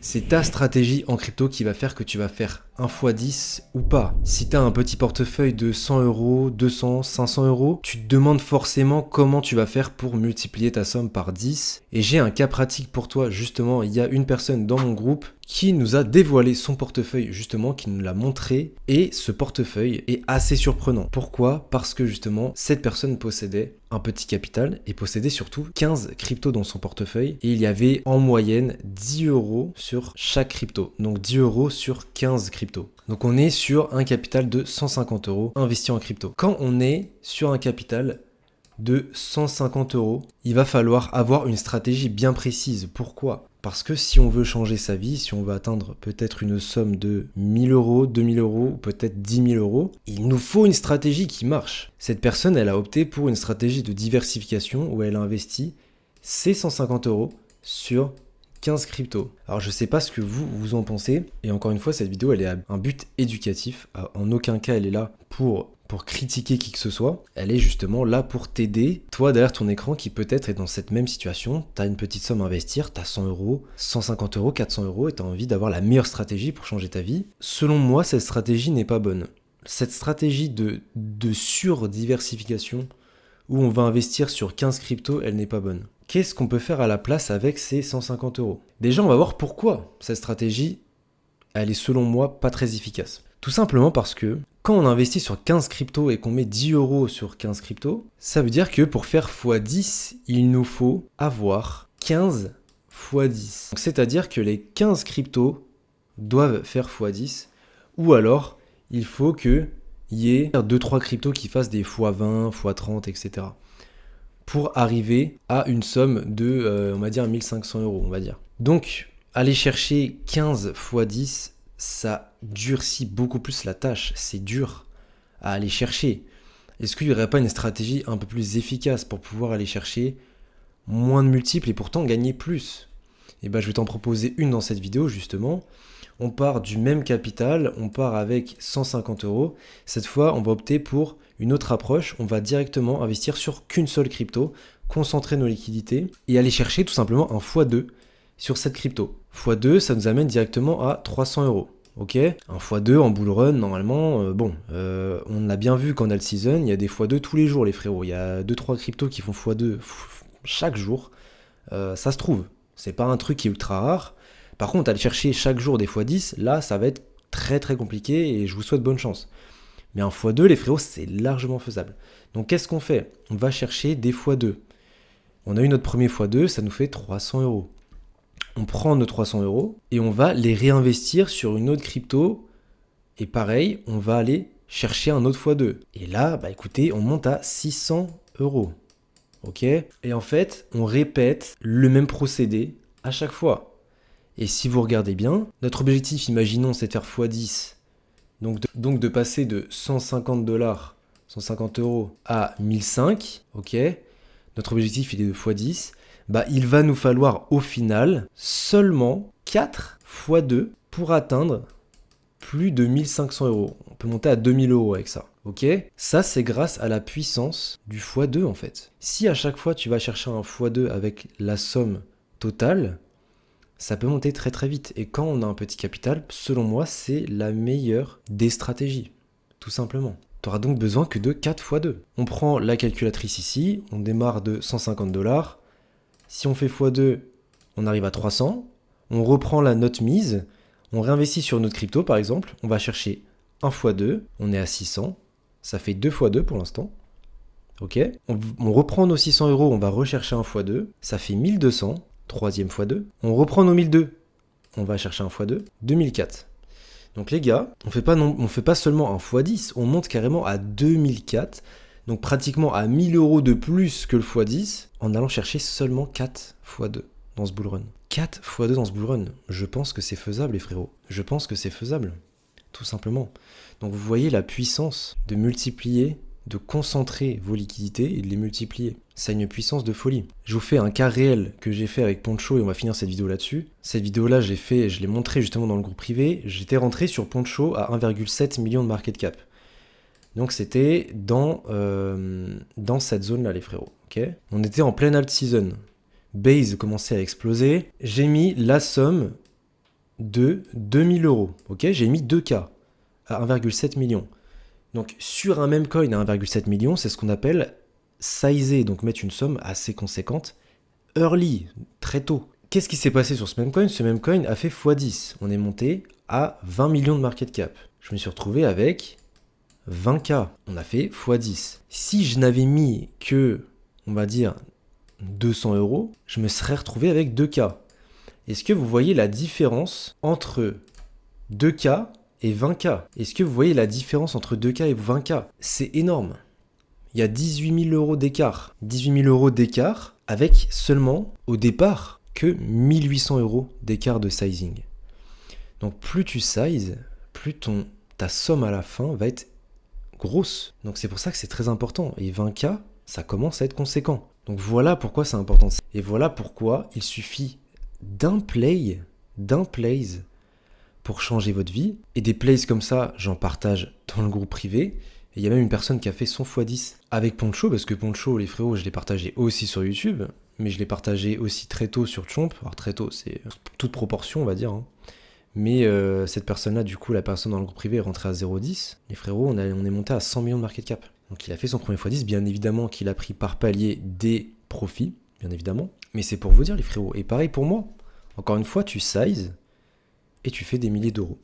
C'est ta stratégie en crypto qui va faire que tu vas faire 1 x 10 ou pas. Si tu as un petit portefeuille de 100 euros, 200, 500 euros, tu te demandes forcément comment tu vas faire pour multiplier ta somme par 10. Et j'ai un cas pratique pour toi, justement, il y a une personne dans mon groupe qui nous a dévoilé son portefeuille, justement, qui nous l'a montré. Et ce portefeuille est assez surprenant. Pourquoi ? Parce que justement, cette personne possédait un petit capital et possédait surtout 15 cryptos dans son portefeuille. Et il y avait en moyenne 10 euros sur chaque crypto. Donc 10 euros sur 15 cryptos. Donc on est sur un capital de 150 euros investi en crypto. Quand on est sur un capital de 150 euros, il va falloir avoir une stratégie bien précise. Pourquoi ? Parce que si on veut changer sa vie, si on veut atteindre peut-être une somme de 1000 euros, 2000 euros ou peut-être 10 000 euros, il nous faut une stratégie qui marche. Cette personne, elle a opté pour une stratégie de diversification où elle a investi ses 150 euros sur 15 cryptos. Alors je sais pas ce que vous en pensez, et encore une fois cette vidéo elle est à un but éducatif, en aucun cas elle est là pour critiquer qui que ce soit, elle est justement là pour t'aider, toi derrière ton écran qui peut-être est dans cette même situation, t'as une petite somme à investir, t'as 100 euros, 150 euros, 400 euros et t'as envie d'avoir la meilleure stratégie pour changer ta vie. Selon moi cette stratégie n'est pas bonne. Cette stratégie de surdiversification où on va investir sur 15 cryptos, elle n'est pas bonne. Qu'est-ce qu'on peut faire à la place avec ces 150 euros ? Déjà, on va voir pourquoi cette stratégie, elle est selon moi pas très efficace. Tout simplement parce que quand on investit sur 15 cryptos et qu'on met 10 euros sur 15 cryptos, ça veut dire que pour faire x10, il nous faut avoir 15 x 10. Donc, c'est-à-dire que les 15 cryptos doivent faire x10, ou alors il faut qu'il y ait 2-3 cryptos qui fassent des x20, x30, etc. pour arriver à une somme de, on va dire, 1500 euros, on va dire. Donc, aller chercher 15 x 10, ça durcit beaucoup plus la tâche. C'est dur à aller chercher. Est-ce qu'il n'y aurait pas une stratégie un peu plus efficace pour pouvoir aller chercher moins de multiples et pourtant gagner plus ? Et ben, je vais t'en proposer une dans cette vidéo, justement. On part du même capital, on part avec 150 euros. Cette fois, on va opter pour une autre approche. On va directement investir sur qu'une seule crypto, concentrer nos liquidités et aller chercher tout simplement un x2 sur cette crypto. x2, ça nous amène directement à 300 euros. Ok, un x2 en bull run, normalement, on l'a bien vu qu'en alt season, il y a des x2 tous les jours, les frérots. Il y a 2-3 cryptos qui font x2 chaque jour. Ça se trouve. C'est pas un truc qui est ultra rare. Par contre, aller chercher chaque jour des x10, là, ça va être très très compliqué et je vous souhaite bonne chance. Mais un x2, les frérots, c'est largement faisable. Donc, qu'est-ce qu'on fait ? On va chercher des x2. On a eu notre premier x2, ça nous fait 300 euros. On prend nos 300 euros et on va les réinvestir sur une autre crypto. Et pareil, on va aller chercher un autre x2. Et là, bah écoutez, on monte à 600 euros. Ok ? Et en fait, on répète le même procédé à chaque fois. Et si vous regardez bien, notre objectif, imaginons, c'est de faire x10. Donc de passer de 150 $, 150 euros à 1005, ok ? Notre objectif, il est de x10. Bah, il va nous falloir au final seulement 4 x 2 pour atteindre plus de 1500 euros. On peut monter à 2000 euros avec ça, ok ? Ça, c'est grâce à la puissance du x2 en fait. Si à chaque fois tu vas chercher un x2 avec la somme totale, ça peut monter très très vite. Et quand on a un petit capital, selon moi, c'est la meilleure des stratégies, tout simplement. Tu auras donc besoin que de 4 x 2. On prend la calculatrice ici, on démarre de 150 $. Si on fait x2, on arrive à 300. On reprend la note mise, on réinvestit sur notre crypto par exemple, on va chercher 1 x 2, on est à 600, ça fait 2 x 2 pour l'instant. Ok, on reprend nos 600 euros, on va rechercher 1 x 2, ça fait 1200, troisième x 2. On reprend nos 1002, on va chercher 1 x 2, 2004. Donc les gars, on fait pas seulement un x10, on monte carrément à 2004, donc pratiquement à 1000 euros de plus que le x10, en allant chercher seulement 4 x 2 dans ce bull run. 4 x 2 dans ce bull run, je pense que c'est faisable les frérots, je pense que c'est faisable, tout simplement. Donc vous voyez la puissance de multiplier, de concentrer vos liquidités et de les multiplier. Ça a une puissance de folie. Je vous fais un cas réel que j'ai fait avec Poncho et on va finir cette vidéo là-dessus. Cette vidéo-là, je l'ai montré justement dans le groupe privé. J'étais rentré sur Poncho à 1,7 million de market cap. Donc c'était dans cette zone-là, les frérots. Okay, on était en pleine alt season. Base commençait à exploser. J'ai mis la somme de 2000 euros. Ok, j'ai mis 2K à 1,7 million. Donc sur un même coin à 1,7 million, c'est ce qu'on appelle sizer, donc mettre une somme assez conséquente, early, très tôt. Qu'est-ce qui s'est passé sur ce même coin? Ce même coin a fait x10. On est monté à 20 millions de market cap. Je me suis retrouvé avec 20K. On a fait x10. Si je n'avais mis que, on va dire, 200 euros, je me serais retrouvé avec 2K. Est-ce que vous voyez la différence entre 2K et 20K? Est-ce que vous voyez la différence entre 2K et 20K? C'est énorme. Il y a 18 000 euros d'écart. 18 000 euros d'écart avec seulement, au départ, que 1800 euros d'écart de sizing. Donc plus tu sizes, plus ta somme à la fin va être grosse. Donc c'est pour ça que c'est très important. Et 20K, ça commence à être conséquent. Donc voilà pourquoi c'est important. Et voilà pourquoi il suffit d'un plays pour changer votre vie. Et des plays comme ça, j'en partage dans le groupe privé. Et il y a même une personne qui a fait son x10 avec Poncho, parce que Poncho, les frérots, je l'ai partagé aussi sur YouTube, mais je l'ai partagé aussi très tôt sur Chomp. Alors très tôt, c'est toute proportion, on va dire. Hein. Mais cette personne-là, du coup, la personne dans le groupe privé est rentrée à 0,10. Les frérots, on est monté à 100 millions de market cap. Donc il a fait son premier x10, bien évidemment qu'il a pris par palier des profits, bien évidemment. Mais c'est pour vous dire, les frérots. Et pareil pour moi. Encore une fois, tu sizes et tu fais des milliers d'euros.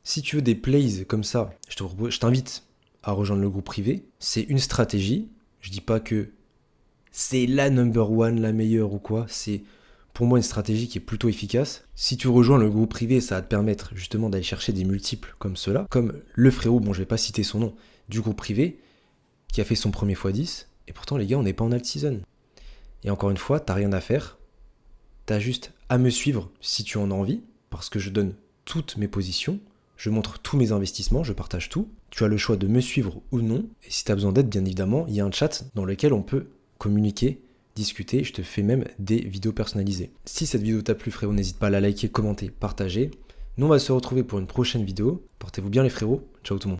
Si tu veux des plays comme ça, je t'invite à rejoindre le groupe privé. C'est une stratégie. Je dis pas que c'est la number one, la meilleure ou quoi. C'est pour moi une stratégie qui est plutôt efficace. Si tu rejoins le groupe privé, ça va te permettre justement d'aller chercher des multiples comme cela. Comme le frérot, bon je vais pas citer son nom, du groupe privé, qui a fait son premier x10. Et pourtant les gars, on n'est pas en alt season. Et encore une fois, t'as rien à faire. T'as juste à me suivre si tu en as envie. Parce que je donne toutes mes positions. Je montre tous mes investissements, je partage tout. Tu as le choix de me suivre ou non. Et si tu as besoin d'aide, bien évidemment, il y a un chat dans lequel on peut communiquer, discuter. Je te fais même des vidéos personnalisées. Si cette vidéo t'a plu, frérot, n'hésite pas à la liker, commenter, partager. Nous, on va se retrouver pour une prochaine vidéo. Portez-vous bien, les frérots. Ciao tout le monde.